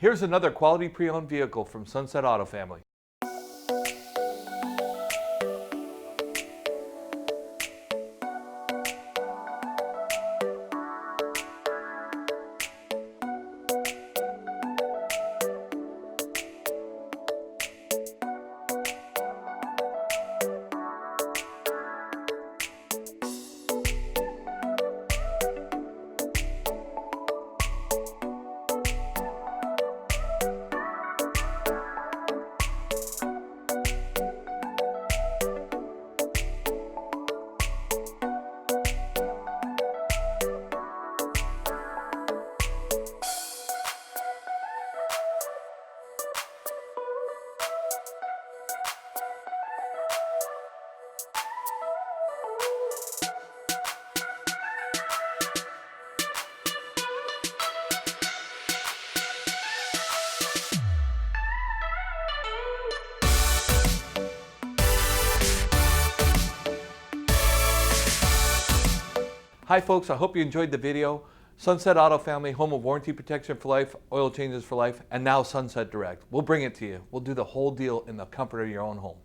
Here's another quality pre-owned vehicle from Sunset Auto Family. Hi folks, I hope you enjoyed the video. Sunset Auto Family, home of warranty protection for life, oil changes for life, and now Sunset Direct. We'll bring it to you. We'll do the whole deal in the comfort of your own home.